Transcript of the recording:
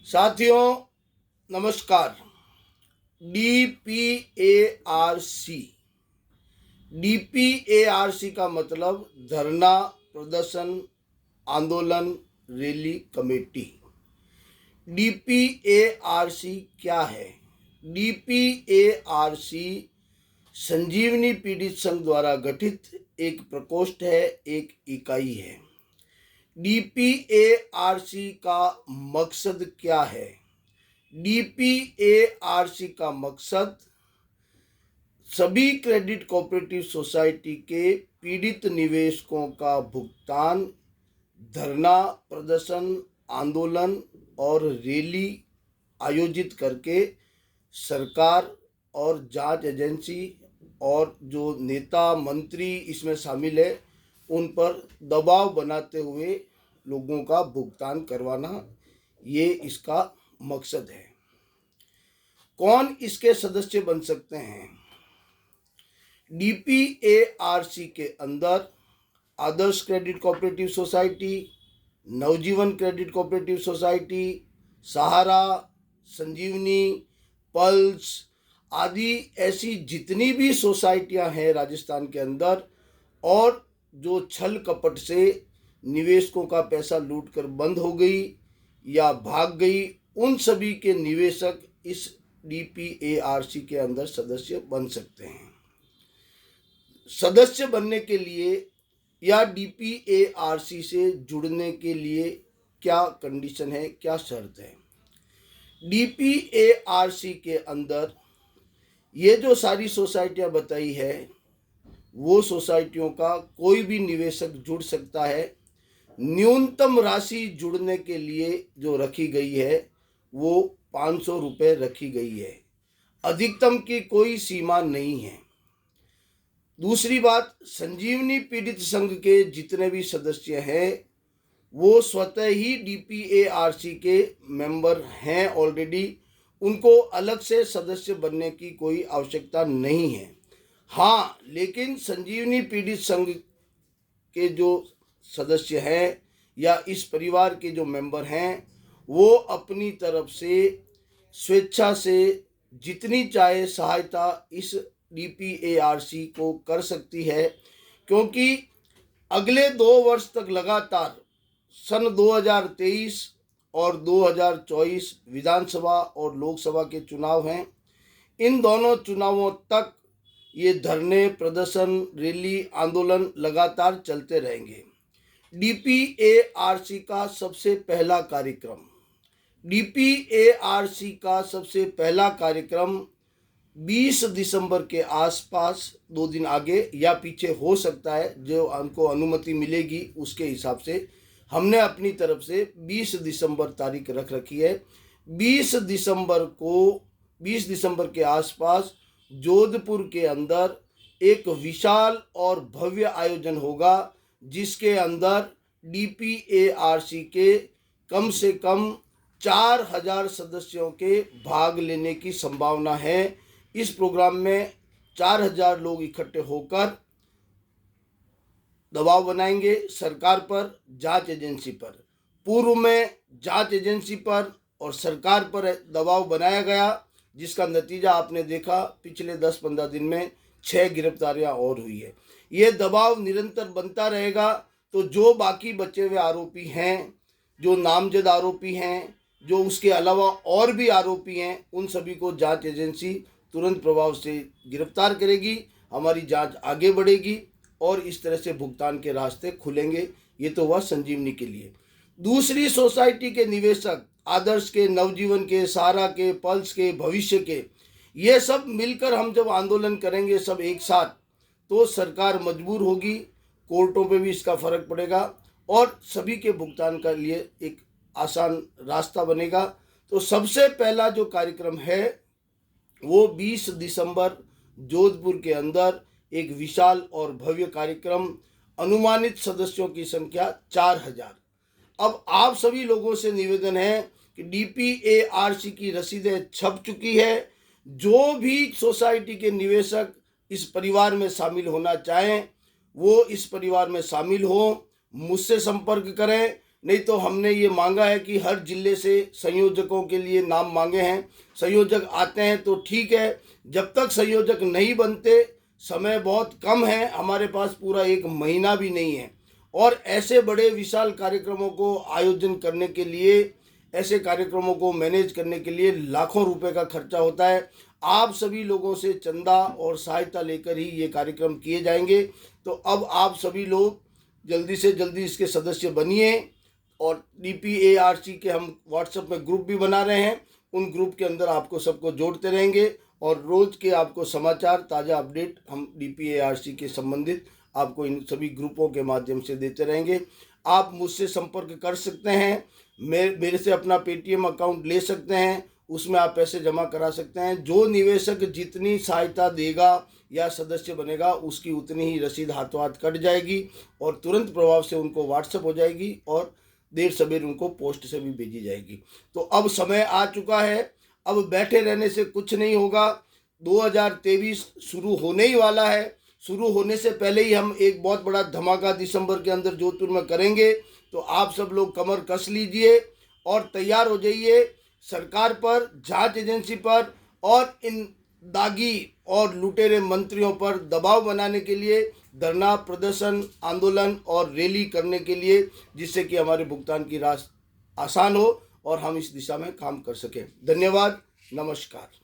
साथियों नमस्कार। डीपीएआरसी डीपीएआरसी का मतलब धरना प्रदर्शन आंदोलन रैली कमेटी। डीपीएआरसी क्या है? डीपीएआरसी संजीवनी पीड़ित संघ द्वारा गठित एक प्रकोष्ठ है, एक इकाई है। डीपीएआरसी का मकसद क्या है? डीपीएआरसी का मकसद सभी क्रेडिट कोऑपरेटिव सोसाइटी के पीड़ित निवेशकों का भुगतान धरना प्रदर्शन आंदोलन और रैली आयोजित करके सरकार और जांच एजेंसी और जो नेता मंत्री इसमें शामिल है उन पर दबाव बनाते हुए लोगों का भुगतान करवाना, ये इसका मकसद है। कौन इसके सदस्य बन सकते हैं? डीपीएआरसी के अंदर आदर्श क्रेडिट कोऑपरेटिव सोसाइटी, नवजीवन क्रेडिट कोऑपरेटिव सोसाइटी, सहारा, संजीवनी, पल्स आदि ऐसी जितनी भी सोसाइटियां हैं राजस्थान के अंदर और जो छल कपट से निवेशकों का पैसा लूटकर बंद हो गई या भाग गई, उन सभी के निवेशक इस डीपीएआरसी के अंदर सदस्य बन सकते हैं। सदस्य बनने के लिए या डीपीएआरसी से जुड़ने के लिए क्या कंडीशन है, क्या शर्त है? डीपीएआरसी के अंदर ये जो सारी सोसाइटियां बताई है वो सोसाइटियों का कोई भी निवेशक जुड़ सकता है। न्यूनतम राशि जुड़ने के लिए जो रखी गई है वो 500 रुपये रखी गई है। अधिकतम की कोई सीमा नहीं है। दूसरी बात, संजीवनी पीड़ित संघ के जितने भी सदस्य हैं वो स्वतः ही डीपीएआरसी के मेंबर हैं ऑलरेडी, उनको अलग से सदस्य बनने की कोई आवश्यकता नहीं है। हाँ, लेकिन संजीवनी पीड़ित संघ के जो सदस्य हैं या इस परिवार के जो मेंबर हैं वो अपनी तरफ से स्वेच्छा से जितनी चाहे सहायता इस डीपीएआरसी को कर सकती है, क्योंकि अगले 2 वर्ष तक लगातार सन 2023 और 2024 विधानसभा और लोकसभा के चुनाव हैं। इन दोनों चुनावों तक ये धरने प्रदर्शन रैली आंदोलन लगातार चलते रहेंगे। डीपीएआरसी का सबसे पहला कार्यक्रम 20 दिसंबर के आसपास, 2 दिन आगे या पीछे हो सकता है, जो हमको अनुमति मिलेगी उसके हिसाब से हमने अपनी तरफ से 20 दिसंबर तारीख रख रखी है। 20 दिसंबर के आसपास जोधपुर के अंदर एक विशाल और भव्य आयोजन होगा जिसके अंदर डीपीएआरसी के कम से कम 4000 सदस्यों के भाग लेने की संभावना है। इस प्रोग्राम में 4000 लोग इकट्ठे होकर दबाव बनाएंगे सरकार पर, जांच एजेंसी पर। पूर्व में जांच एजेंसी पर और सरकार पर दबाव बनाया गया, जिसका नतीजा आपने देखा पिछले 10-15 दिन में 6 गिरफ्तारियां और हुई है। ये दबाव निरंतर बनता रहेगा तो जो बाकी बचे हुए आरोपी हैं, जो नामजद आरोपी हैं, जो उसके अलावा और भी आरोपी हैं, उन सभी को जांच एजेंसी तुरंत प्रभाव से गिरफ्तार करेगी। हमारी जांच आगे बढ़ेगी और इस तरह से भुगतान के रास्ते खुलेंगे। ये तो हुआ संजीवनी के लिए। दूसरी सोसाइटी के निवेशक, आदर्श के, नवजीवन के, सहारा के, पल्स के, भविष्य के, ये सब मिलकर हम जब आंदोलन करेंगे सब एक साथ, तो सरकार मजबूर होगी, कोर्टों पे भी इसका फर्क पड़ेगा और सभी के भुगतान के लिए एक आसान रास्ता बनेगा। तो सबसे पहला जो कार्यक्रम है वो 20 दिसंबर जोधपुर के अंदर एक विशाल और भव्य कार्यक्रम, अनुमानित सदस्यों की संख्या 4000। अब आप सभी लोगों से निवेदन है कि डीपीएआरसी की रसीदें छप चुकी है। जो भी सोसाइटी के निवेशक इस परिवार में शामिल होना चाहें वो इस परिवार में शामिल हो, मुझसे संपर्क करें नहीं तो हमने ये मांगा है कि हर जिले से संयोजकों के लिए नाम मांगे हैं। संयोजक आते हैं तो ठीक है, जब तक संयोजक नहीं बनते, समय बहुत कम है, हमारे पास पूरा 1 महीना भी नहीं है, और ऐसे बड़े विशाल कार्यक्रमों को आयोजन करने के लिए, ऐसे कार्यक्रमों को मैनेज करने के लिए लाखों रुपए का खर्चा होता है। आप सभी लोगों से चंदा और सहायता लेकर ही ये कार्यक्रम किए जाएंगे। तो अब आप सभी लोग जल्दी से जल्दी इसके सदस्य बनिए, और DPARC के हम व्हाट्सएप में ग्रुप भी बना रहे हैं। उन ग्रुप के अंदर आपको सबको जोड़ते रहेंगे, और रोज़ के आपको समाचार, ताज़ा अपडेट हम DPARC के संबंधित आपको इन सभी ग्रुपों के माध्यम से देते रहेंगे। आप मुझसे संपर्क कर सकते हैं, मेरे से अपना पेटीएम अकाउंट ले सकते हैं, उसमें आप पैसे जमा करा सकते हैं। जो निवेशक जितनी सहायता देगा या सदस्य बनेगा, उसकी उतनी ही रसीद हाथों हाथ कट जाएगी, और तुरंत प्रभाव से उनको व्हाट्सएप हो जाएगी, और देर सवेर उनको पोस्ट से भी भेजी जाएगी। तो अब समय आ चुका है, अब बैठे रहने से कुछ नहीं होगा। 2023 शुरू होने ही वाला है। शुरू होने से पहले ही हम एक बहुत बड़ा धमाका दिसंबर के अंदर जोधपुर में करेंगे। तो आप सब लोग कमर कस लीजिए और तैयार हो जाइए सरकार पर, जांच एजेंसी पर और इन दागी और लुटेरे मंत्रियों पर दबाव बनाने के लिए, धरना, प्रदर्शन, आंदोलन और रैली करने के लिए, जिससे कि हमारे भुगतान की राशि आसान हो और हम इस दिशा में काम कर सकें। धन्यवाद, नमस्कार।